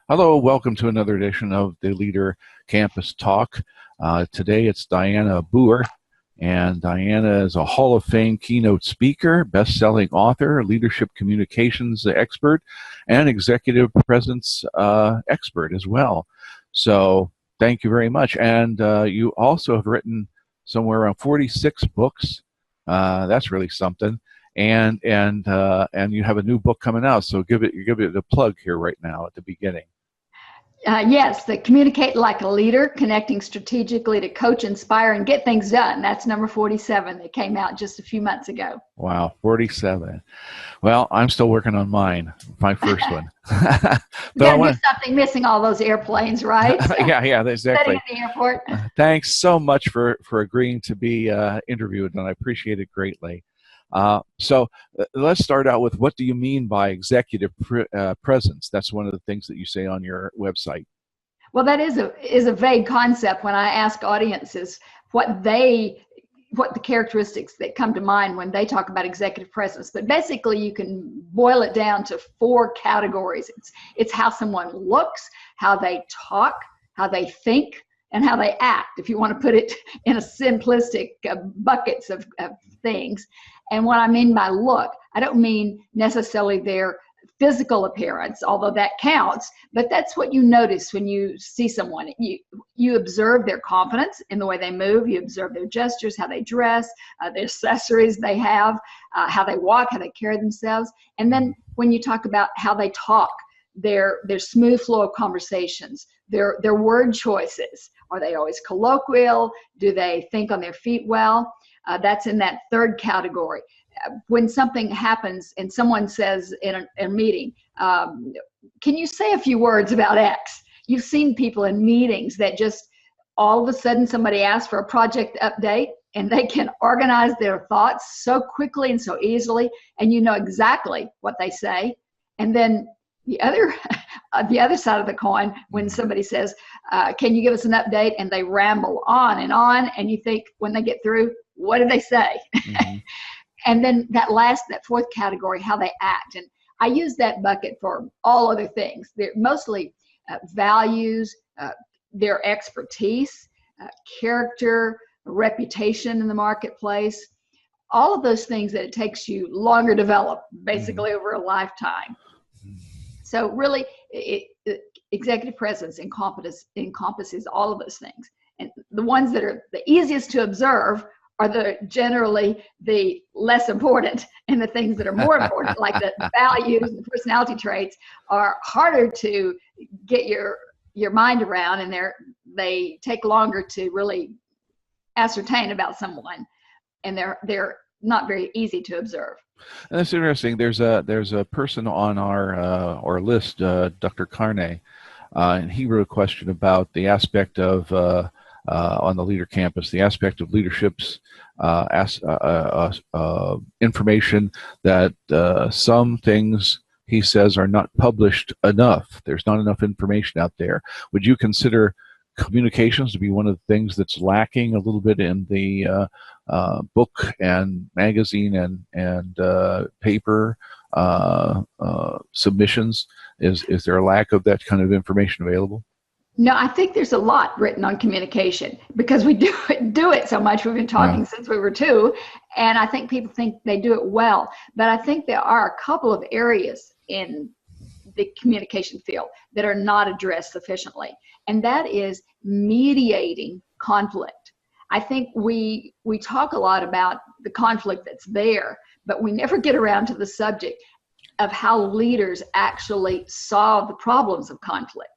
Hello, welcome to another edition of the Leader Campus Talk. Today it's Dianna Booher, and Dianna is a Hall of Fame keynote speaker, best-selling author, leadership communications expert, and executive presence expert as well. So thank you very much. And you also have written somewhere around 46 books. That's really something. And you have a new book coming out. So give it a plug here right now at the beginning. Yes, the Communicate Like a Leader, Connecting Strategically to Coach, Inspire, and Get Things Done. That's number 47 that came out just a few months ago. Wow, 47. Well, I'm still working on mine, my first one. There's something missing all those airplanes, right? Yeah, exactly. Sitting at the airport. Thanks so much for agreeing to be interviewed, and I appreciate it greatly. So let's start out with, what do you mean by executive presence? That's one of the things that you say on your website. Well, that is a vague concept. When I ask audiences what the characteristics that come to mind when they talk about executive presence, but basically you can boil it down to 4 categories. It's how someone looks, how they talk, how they think, and how they act, if you want to put it in a simplistic buckets of things. And what I mean by look, I don't mean necessarily their physical appearance, although that counts, but that's what you notice when you see someone. You observe their confidence in the way they move, you observe their gestures, how they dress, the accessories they have, how they walk, how they carry themselves. And then when you talk about how they talk, their smooth flow of conversations, their word choices. Are they always colloquial? Do they think on their feet well? That's in that 3rd category. When something happens and someone says in a meeting, can you say a few words about X? You've seen people in meetings that just all of a sudden somebody asks for a project update and they can organize their thoughts so quickly and so easily, and you know exactly what they say. And then the other side of the coin, when somebody says, can you give us an update? And they ramble on, and you think when they get through, what did they say? Mm-hmm. And then that 4th category, how they act. And I use that bucket for all other things. They're mostly values, their expertise, character, reputation in the marketplace, all of those things that it takes you longer to develop, basically over a lifetime. So really, executive presence encompasses all of those things. And the ones that are the easiest to observe are generally the less important, and the things that are more important, like the values and the personality traits, are harder to get your mind around, and they take longer to really ascertain about someone, and they're not very easy to observe. And that's interesting. There's a person on our list, Dr. Carney, and he wrote a question about the aspect of on the Leader Campus, the aspect of leadership's information that some things, he says, are not published enough. There's not enough information out there. Would you consider communications to be one of the things that's lacking a little bit in the book and magazine and paper submissions? Is there a lack of that kind of information available? No, I think there's a lot written on communication because we do it so much. We've been talking since we were 2, and I think people think they do it well. But I think there are a couple of areas in the communication field that are not addressed sufficiently, and that is mediating conflict. I think we talk a lot about the conflict that's there, but we never get around to the subject of how leaders actually solve the problems of conflict.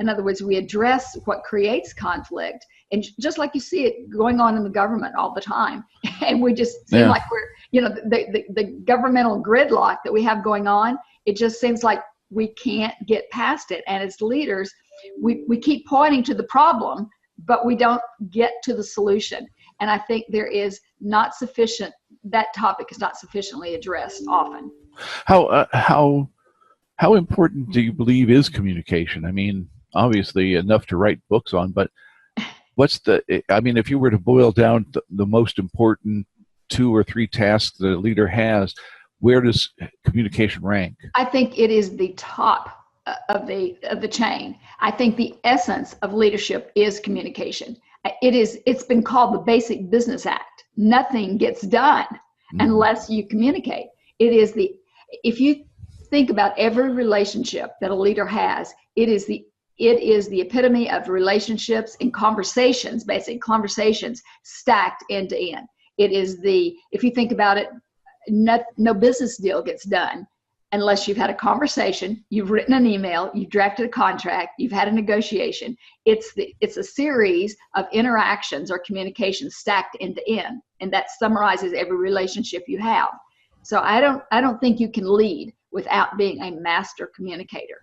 In other words, we address what creates conflict, and just like you see it going on in the government all the time, and we just seem like we're, the governmental gridlock that we have going on, it just seems like we can't get past it. And as leaders, we keep pointing to the problem, but we don't get to the solution. And I think there is not sufficient, that topic is not sufficiently addressed often. How important do you believe is communication? I mean, obviously enough to write books on, but if you were to boil down the most important 2 or 3 tasks that a leader has, where does communication rank? I think it is the top of the chain. I think the essence of leadership is communication. It's been called the basic business act. Nothing gets done unless you communicate. If you think about every relationship that a leader has, it is the epitome of relationships and conversations, basic conversations stacked end to end. If you think about it, no business deal gets done unless you've had a conversation, you've written an email, you've drafted a contract, you've had a negotiation. It's a series of interactions or communications stacked end to end, and that summarizes every relationship you have. So I don't think you can lead without being a master communicator.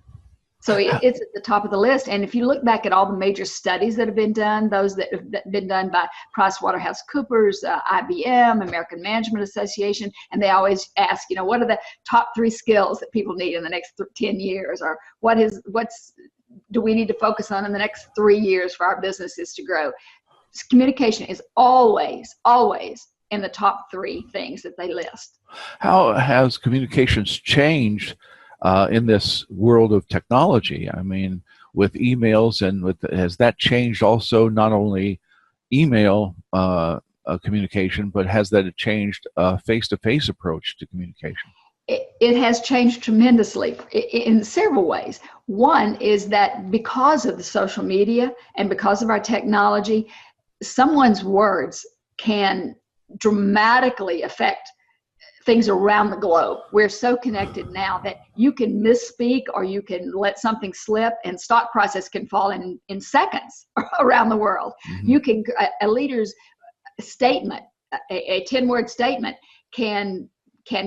So it's at the top of the list. And if you look back at all the major studies that have been done, those that have been done by PricewaterhouseCoopers, IBM, American Management Association, and they always ask, what are the top 3 skills that people need in the next 10 years? Or what's do we need to focus on in the next 3 years for our businesses to grow? Communication is always in the top 3 things that they list. How has communications changed in this world of technology? I mean, with emails has that changed also, not only email communication, but has that changed face-to-face approach to communication? It has changed tremendously in several ways. One is that because of the social media and because of our technology, someone's words can dramatically affect things around the globe. We're so connected now that you can misspeak or you can let something slip and stock prices can fall in seconds around the world. A leader's statement, a 10-word statement can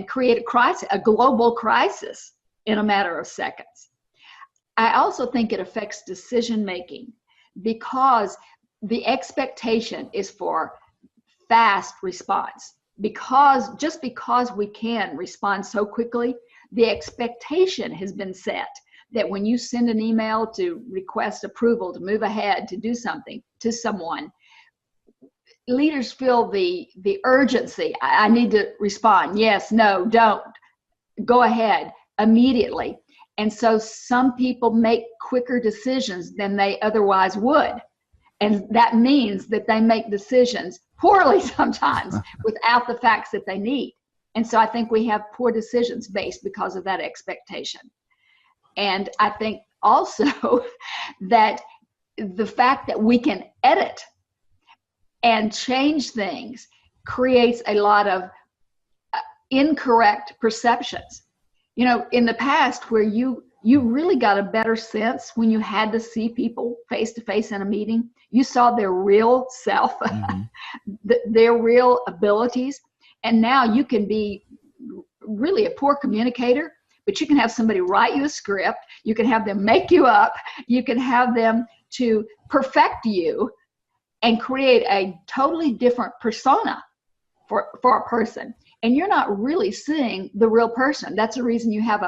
create a crisis, a global crisis in a matter of seconds. I also think it affects decision making because the expectation is for fast response. Just because we can respond so quickly, the expectation has been set that when you send an email to request approval to move ahead to do something to someone, leaders feel the urgency. I need to respond. Yes, no, don't. Go ahead immediately. And so some people make quicker decisions than they otherwise would. And that means that they make decisions poorly sometimes without the facts that they need. And so I think we have poor decisions based because of that expectation. And I think also that the fact that we can edit and change things creates a lot of incorrect perceptions. In the past where you really got a better sense when you had to see people face to face in a meeting. You saw their real self, their real abilities. And now you can be really a poor communicator, but you can have somebody write you a script. You can have them make you up. You can have them to perfect you and create a totally different persona for a person. And you're not really seeing the real person. That's the reason you have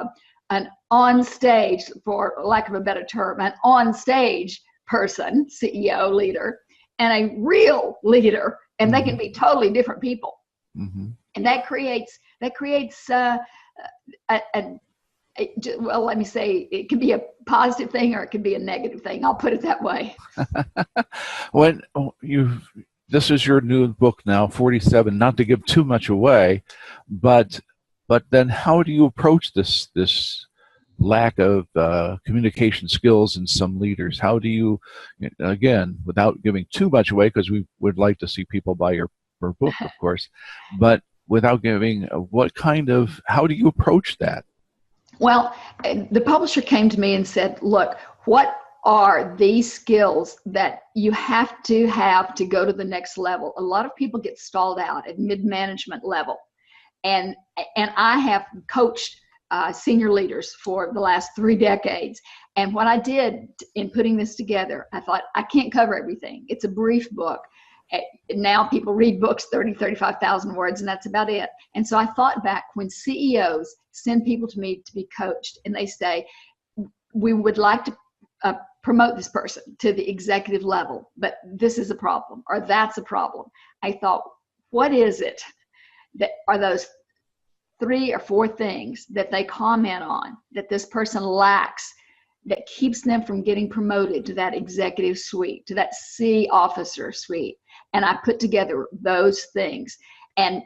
an on-stage, for lack of a better term, an on-stage person, CEO, leader, and a real leader, and they can be totally different people. And that creates well, let me say, it can be a positive thing or it can be a negative thing. I'll put it that way. This is your new book now, 47, not to give too much away, but then how do you approach this lack of communication skills in some leaders? How do you, again, without giving too much away, because we would like to see people buy your book, of course, but without giving, how do you approach that? Well, the publisher came to me and said, look, what are these skills that you have to go to the next level? A lot of people get stalled out at mid-management level. And I have coached senior leaders for the last 3 decades. And what I did in putting this together, I thought, I can't cover everything. It's a brief book. Now people read books 30, 35,000 words, and that's about it. And so I thought back when CEOs send people to me to be coached, and they say, we would like to promote this person to the executive level, but this is a problem, or that's a problem. I thought, what is it that are those 3 or 4 things that they comment on that this person lacks that keeps them from getting promoted to that executive suite, to that C officer suite. And I put together those things. And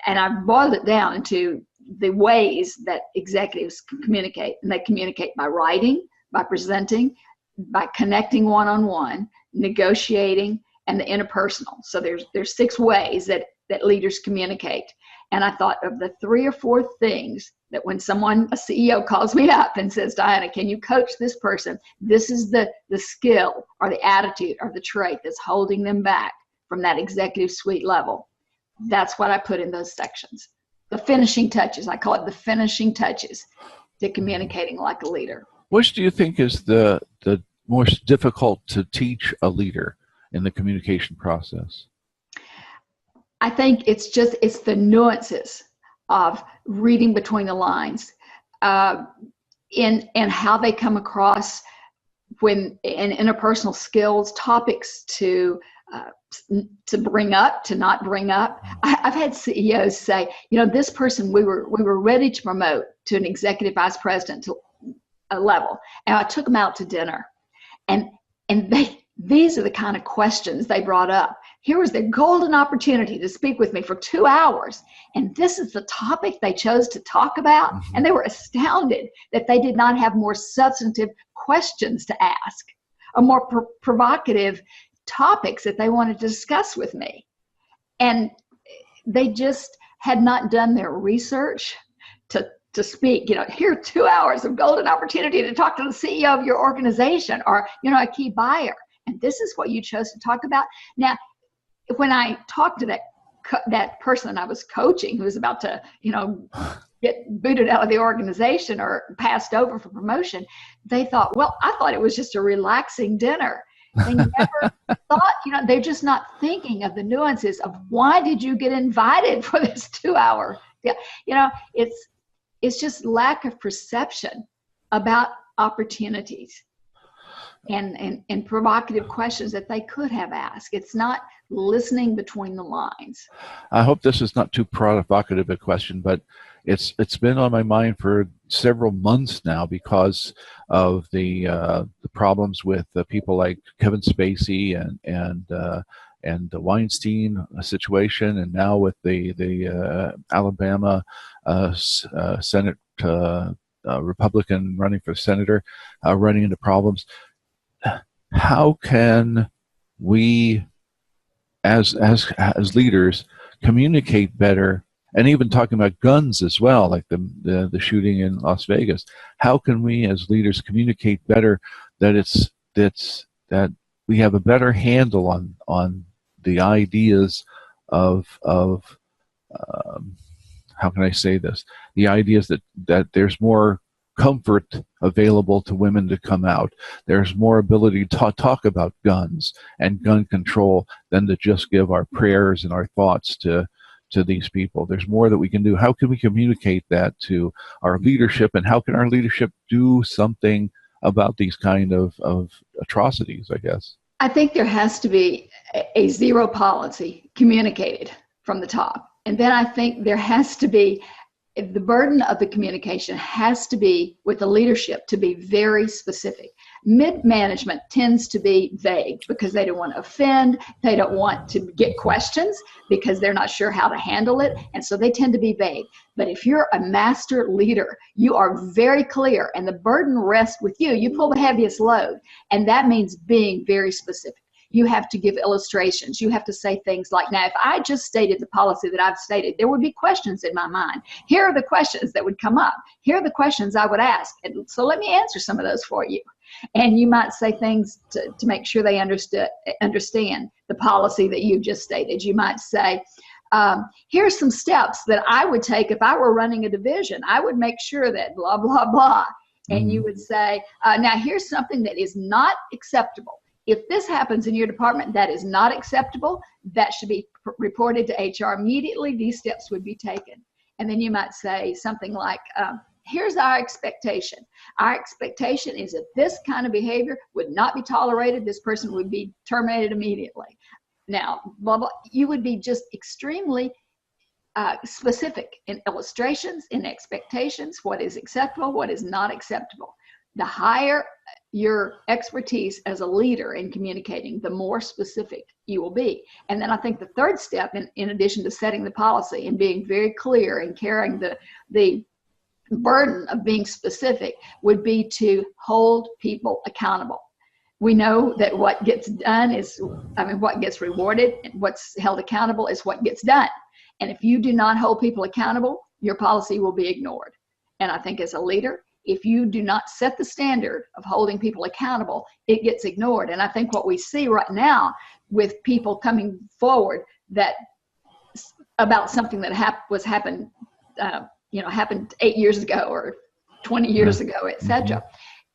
I boiled it down into the ways that executives can communicate. And they communicate by writing, by presenting, by connecting one-on-one, negotiating, and the interpersonal. So there's 6 ways that leaders communicate. And I thought of the 3 or 4 things that when a CEO calls me up and says, Dianna, can you coach this person? This is the skill or the attitude or the trait that's holding them back from that executive suite level. That's what I put in those sections. The finishing touches, I call it the finishing touches to communicating like a leader. Which do you think is the most difficult to teach a leader in the communication process? I think it's the nuances of reading between the lines, in how they come across when in interpersonal skills, topics to bring up, to not bring up. I've had CEOs say, this person we were ready to promote to an executive vice president to a level, and I took them out to dinner, and these are the kind of questions they brought up. Here was their golden opportunity to speak with me for 2 hours. And this is the topic they chose to talk about. Mm-hmm. And they were astounded that they did not have more substantive questions to ask, or more provocative topics that they wanted to discuss with me. And they just had not done their research to speak. Here are 2 hours of golden opportunity to talk to the CEO of your organization, or, a key buyer. And this is what you chose to talk about. Now, when I talked to that person I was coaching who was about to, get booted out of the organization or passed over for promotion, they thought, well, I thought it was just a relaxing dinner. They never thought, they're just not thinking of the nuances of why did you get invited for this 2 hour? Yeah, it's just lack of perception about opportunities and provocative questions that they could have asked. It's not listening between the lines. I hope this is not too provocative a question, but it's been on my mind for several months now because of the problems with people like Kevin Spacey and the Weinstein situation, and now with the Alabama Senate Republican running for senator running into problems. How can we as leaders communicate better? And even talking about guns as well, like the shooting in Las Vegas. How can we as leaders communicate better that we have a better handle on the ideas of how can I say this? The ideas that there's more comfort available to women to come out. There's more ability to talk about guns and gun control than to just give our prayers and our thoughts to these people. There's more that we can do. How can we communicate that to our leadership, and how can our leadership do something about these kind of atrocities, I guess? I think there has to be a zero policy communicated from the top. And then I think there has to be, the burden of the communication has to be with the leadership to be very specific. Mid-management tends to be vague because they don't want to offend, they don't want to get questions because they're not sure how to handle it, and so they tend to be vague. But if you're a master leader, you are very clear, and the burden rests with you. You pull the heaviest load, and that means being very specific. You have to give illustrations. You have to say things like, now, if I just stated the policy that I've stated, there would be questions in my mind. Here are the questions that would come up. Here are the questions I would ask. And so let me answer some of those for you. And you might say things to make sure they understand the policy that you just stated. You might say, here's some steps that I would take if I were running a division. I would make sure that blah, blah, blah. And you would say, now here's something that is not acceptable. If this happens in your department, that is not acceptable. That should be reported to HR immediately. These steps would be taken. And then you might say something like, here's our expectation. Our expectation is that this kind of behavior would not be tolerated. This person would be terminated immediately. Now, blah, blah, you would be just extremely specific in illustrations, in expectations, what is acceptable, what is not acceptable. the higher your expertise as a leader in communicating, the more specific you will be. And then I think the third step, in addition to setting the policy and being very clear and carrying the burden of being specific, would be to hold people accountable. We know that what gets done is, what gets rewarded, and what's held accountable is what gets done. And if you do not hold people accountable, your policy will be ignored. And I think as a leader, if you do not set the standard of holding people accountable, it gets ignored. And I think what we see right now with people coming forward that about something that happened 8 years ago or 20 years ago, et cetera,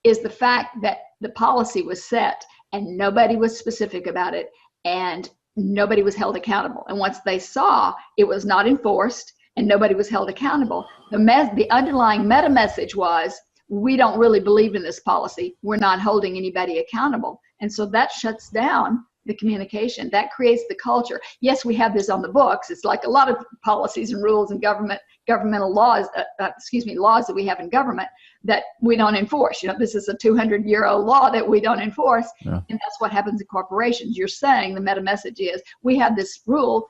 is the fact that the policy was set and nobody was specific about it and nobody was held accountable. And once they saw it was not enforced and nobody was held accountable, the underlying meta message was, we don't really believe in this policy. We're not holding anybody accountable. And so that shuts down the communication. That creates the culture. Yes, we have this on the books. It's like a lot of policies and rules and governmental laws, laws that we have in government that we don't enforce. This is a 200-year-old law that we don't enforce. Yeah. And that's what happens in corporations. You're saying the meta message is, we have this rule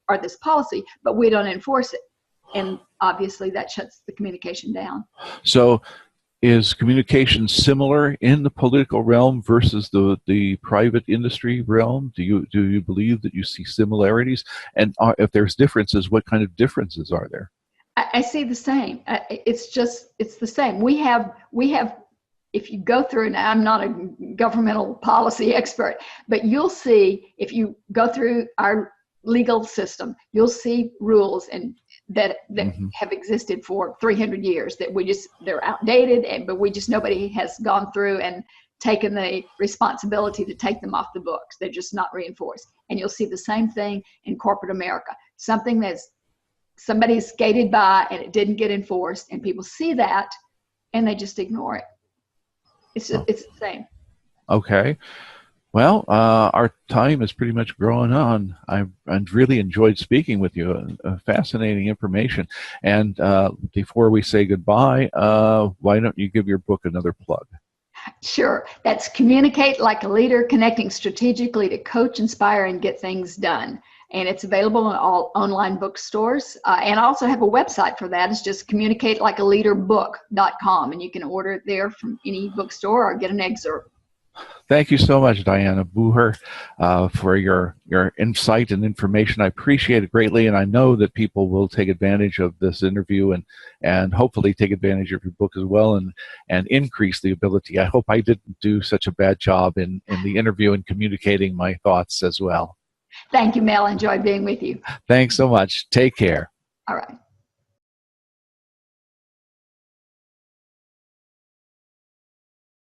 or this policy, but we don't enforce it. And obviously that shuts the communication down. So is communication similar in the political realm versus the private industry realm? Do you believe that you see similarities? And if there's differences, what kind of differences are there? I see the same. It's the same. We have, if you go through, and I'm not a governmental policy expert, but you'll see, if you go through our legal system, you'll see rules that have existed for 300 years that they're outdated, but nobody has gone through and taken the responsibility to take them off the books. They're just not reinforced. And you'll see the same thing in corporate America. Something that's somebody skated by and it didn't get enforced, and people see that and they just ignore it. It's the same. Okay. Well, our time is pretty much growing on. I've really enjoyed speaking with you. Fascinating information. And before we say goodbye, why don't you give your book another plug? Sure. That's Communicate Like a Leader, Connecting Strategically to Coach, Inspire, and Get Things Done. And it's available in all online bookstores. And I also have a website for that. It's just communicatelikealeaderbook.com. And you can order it there from any bookstore or get an excerpt. Thank you so much, Dianna Booher, for your insight and information. I appreciate it greatly, and I know that people will take advantage of this interview and hopefully take advantage of your book as well and increase the ability. I hope I didn't do such a bad job in the interview and communicating my thoughts as well. Thank you, Mel. Enjoyed being with you. Thanks so much. Take care. All right.